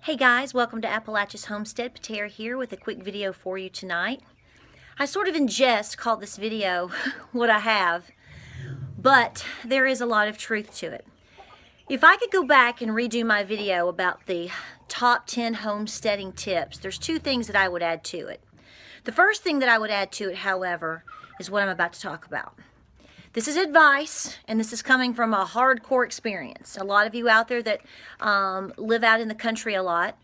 Hey guys, welcome to Appalachia's Homestead. Patera here with a quick video for you tonight. I sort of in jest called this video what I have, but there is a lot of truth to it. If I could go back and redo my video about the top 10 homesteading tips, there's two things that I would add to it. The first thing that I would add to it, however, is what I'm about to talk about. This is advice, and this is coming from a hardcore experience. A lot of you out there that live out in the country a lot,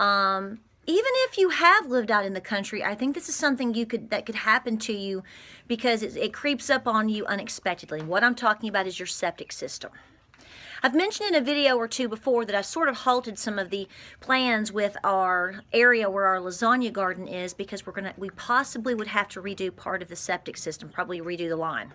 even if you have lived out in the country, I think this is something that could happen to you because it creeps up on you unexpectedly. What I'm talking about is your septic system. I've mentioned in a video or two before that I sort of halted some of the plans with our area where our lasagna garden is because we possibly would have to redo part of the septic system, probably redo the line.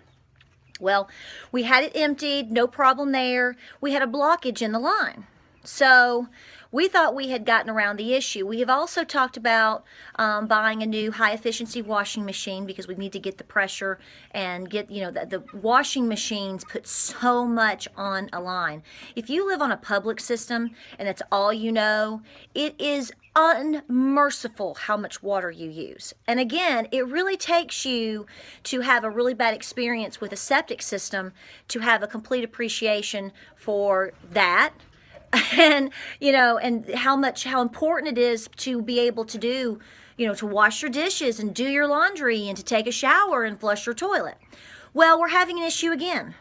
Well, we had it emptied, no problem there. We had a blockage in the line. So we thought we had gotten around the issue. We have also talked about buying a new high-efficiency washing machine because we need to get the pressure and get, the washing machines put so much on a line. If you live on a public system and that's all you know, it is unmerciful how much water you use. And again, it really takes you to have a really bad experience with a septic system to have a complete appreciation for that. And and how important it is to be able to do, to wash your dishes and do your laundry and to take a shower and flush your toilet. Well, we're having an issue again.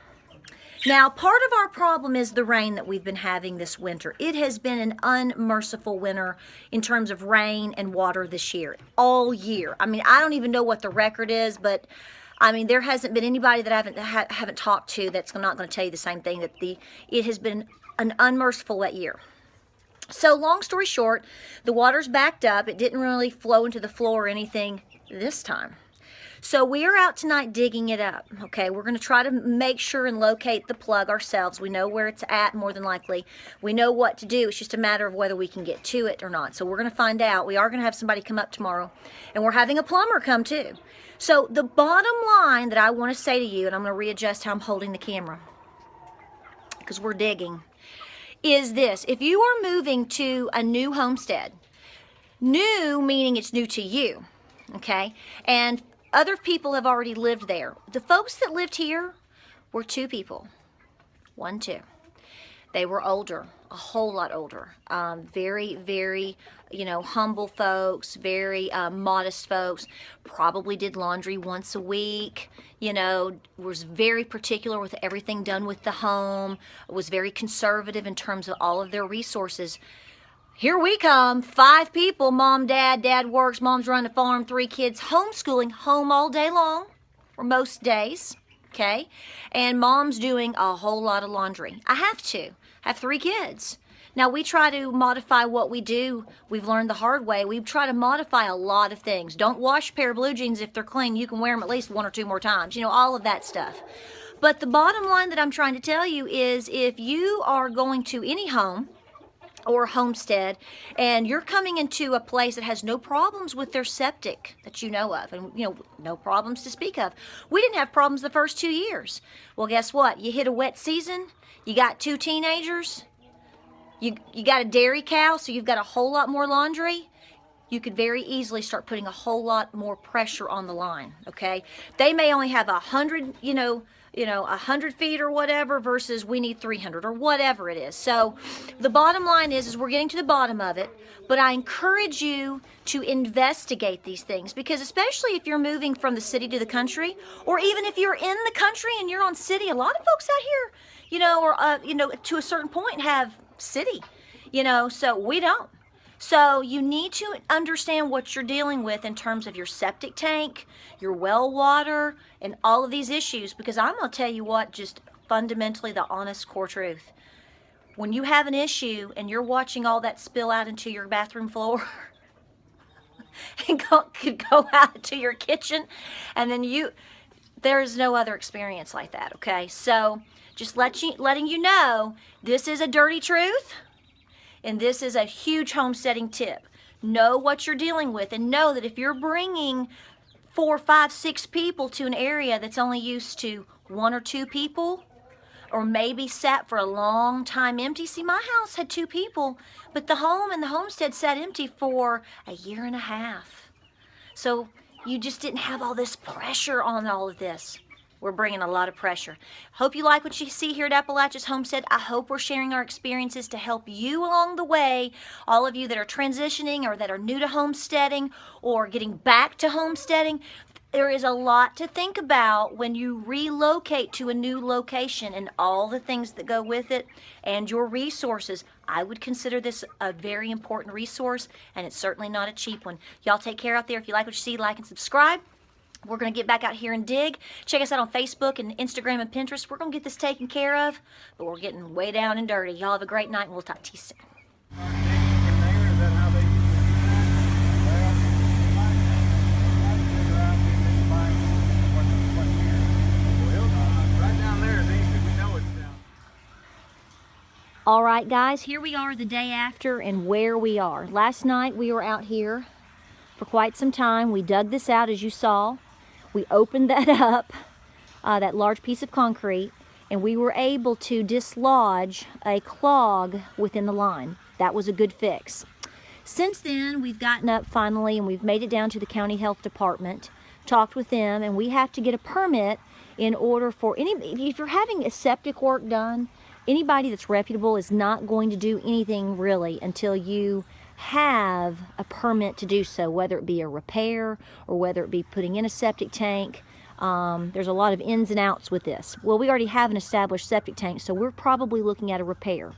Now, part of our problem is the rain that we've been having this winter. It has been an unmerciful winter in terms of rain and water this year, all year. I mean, I don't even know what the record is, but I mean, there hasn't been anybody that I haven't talked to that's not going to tell you the same thing, that it has been an unmerciful wet year. So long story short, the water's backed up. It didn't really flow into the floor or anything this time. So we are out tonight digging it up, okay? We're going to try to make sure and locate the plug ourselves. We know where it's at, more than likely. We know what to do. It's just a matter of whether we can get to it or not. So we're going to find out. We are going to have somebody come up tomorrow, and we're having a plumber come too. So the bottom line that I want to say to you, and I'm going to readjust how I'm holding the camera because we're digging, is this. If you are moving to a new homestead, new meaning it's new to you, okay? And other people have already lived there. The folks that lived here were two people. 1, 2. They were older, a whole lot older. Very, very, humble folks, very modest folks. Probably did laundry once a week. Was very particular with everything done with the home. Was very conservative in terms of all of their resources. Here we come, 5 people, mom, dad works, mom's running the farm, 3 kids, homeschooling, home all day long, or most days, okay? And mom's doing a whole lot of laundry. I have 3 kids. Now we try to modify what we do. We've learned the hard way. We try to modify a lot of things. Don't wash a pair of blue jeans if they're clean. You can wear them at least 1 or 2 more times, all of that stuff. But the bottom line that I'm trying to tell you is if you are going to any home, or homestead, and you're coming into a place that has no problems with their septic that you know of, and no problems to speak of. We didn't have problems the first 2 years. Well, guess what? You hit a wet season, you got 2 teenagers, you got a dairy cow, so you've got a whole lot more laundry. You could very easily start putting a whole lot more pressure on the line, okay? They may only have 100, 100 feet or whatever versus we need 300 or whatever it is. So the bottom line is we're getting to the bottom of it, but I encourage you to investigate these things because especially if you're moving from the city to the country, or even if you're in the country and you're on city, a lot of folks out here, to a certain point have city, so we don't. So you need to understand what you're dealing with in terms of your septic tank, your well water, and all of these issues, because I'm going to tell you what, just fundamentally the honest core truth. When you have an issue and you're watching all that spill out into your bathroom floor and could go out to your kitchen, and then there's no other experience like that, okay? So just letting you know, this is a dirty truth. And this is a huge homesteading tip. Know what you're dealing with and know that if you're bringing 4, 5, 6 people to an area that's only used to 1 or 2 people, or maybe sat for a long time empty. See, my house had 2 people, but the home and the homestead sat empty for a year and a half. So you just didn't have all this pressure on all of this. We're bringing a lot of pressure. Hope you like what you see here at Appalachia's Homestead. I hope we're sharing our experiences to help you along the way. All of you that are transitioning or that are new to homesteading or getting back to homesteading, there is a lot to think about when you relocate to a new location and all the things that go with it and your resources. I would consider this a very important resource, and it's certainly not a cheap one. Y'all take care out there. If you like what you see, like and subscribe. We're going to get back out here and dig. Check us out on Facebook and Instagram and Pinterest. We're going to get this taken care of, but we're getting way down and dirty. Y'all have a great night, and we'll talk to you soon. All right, guys, here we are the day after and where we are. Last night we were out here for quite some time. We dug this out, as you saw. We opened that up, that large piece of concrete, and we were able to dislodge a clog within the line. That was a good fix. Since then, we've gotten up finally and we've made it down to the county health department, talked with them, and we have to get a permit in order for if you're having a septic work done, anybody that's reputable is not going to do anything really until you have a permit to do so, whether it be a repair or whether it be putting in a septic tank. There's a lot of ins and outs with this. Well, we already have an established septic tank, so we're probably looking at a repair.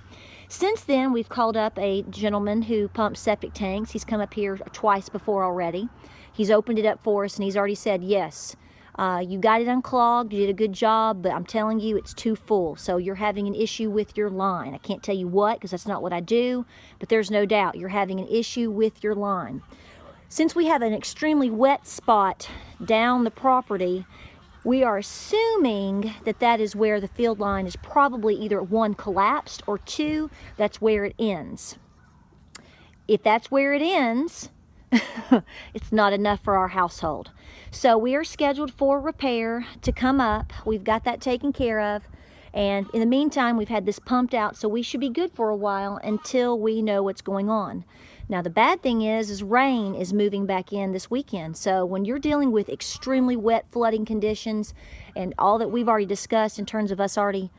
Since then, we've called up a gentleman who pumps septic tanks. He's come up here twice before already. He's opened it up for us, and he's already said, yes, you got it unclogged, you did a good job, but I'm telling you it's too full, so you're having an issue with your line. I can't tell you what, because that's not what I do, but there's no doubt you're having an issue with your line. Since we have an extremely wet spot down the property, we are assuming that that is where the field line is probably either 1, collapsed, or 2, that's where it ends. If that's where it ends, it's not enough for our household. So we are scheduled for repair to come up. We've got that taken care of. And in the meantime, we've had this pumped out, so we should be good for a while until we know what's going on. Now, the bad thing is rain is moving back in this weekend. So when you're dealing with extremely wet flooding conditions and all that we've already discussed in terms of us already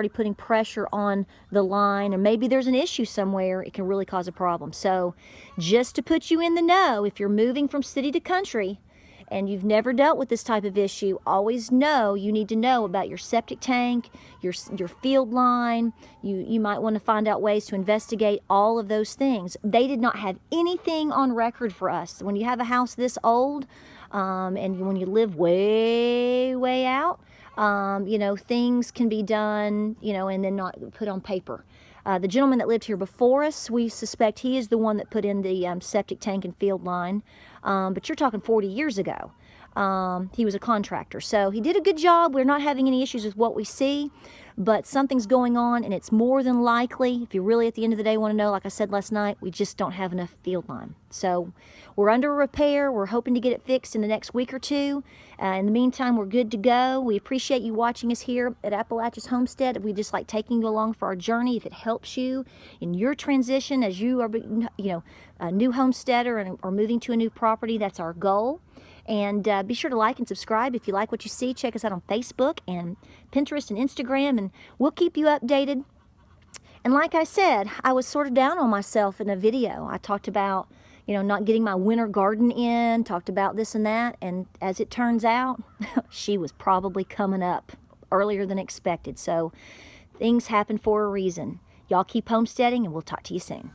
putting pressure on the line, or maybe there's an issue somewhere, it can really cause a problem. So just to put you in the know, if you're moving from city to country and you've never dealt with this type of issue, always know you need to know about your septic tank, your field line. You might want to find out ways to investigate all of those things. They did not have anything on record for us. When you have a house this old, and when you live way, way out, you know, things can be done, you know, and then not put on paper. The gentleman that lived here before us, we suspect he is the one that put in the septic tank and field line, but you're talking 40 years ago. He was a contractor, so he did a good job. We're not having any issues with what we see, but something's going on, and it's more than likely, if you really at the end of the day want to know, like I said last night, we just don't have enough field line. So we're under repair. We're hoping to get it fixed in the next week or two. In the meantime, we're good to go. We appreciate you watching us here at Appalachia's Homestead. We just like taking you along for our journey. If it helps you in your transition as you are, you know, a new homesteader or moving to a new property, that's our goal. And be sure to like and subscribe if you like what you see. Check us out on Facebook and Pinterest and Instagram, and we'll keep you updated. And like I said, I was sort of down on myself in a video. I talked about, you know, not getting my winter garden in, talked about this and that, and as it turns out, she was probably coming up earlier than expected. So things happen for a reason. Y'all keep homesteading, and we'll talk to you soon.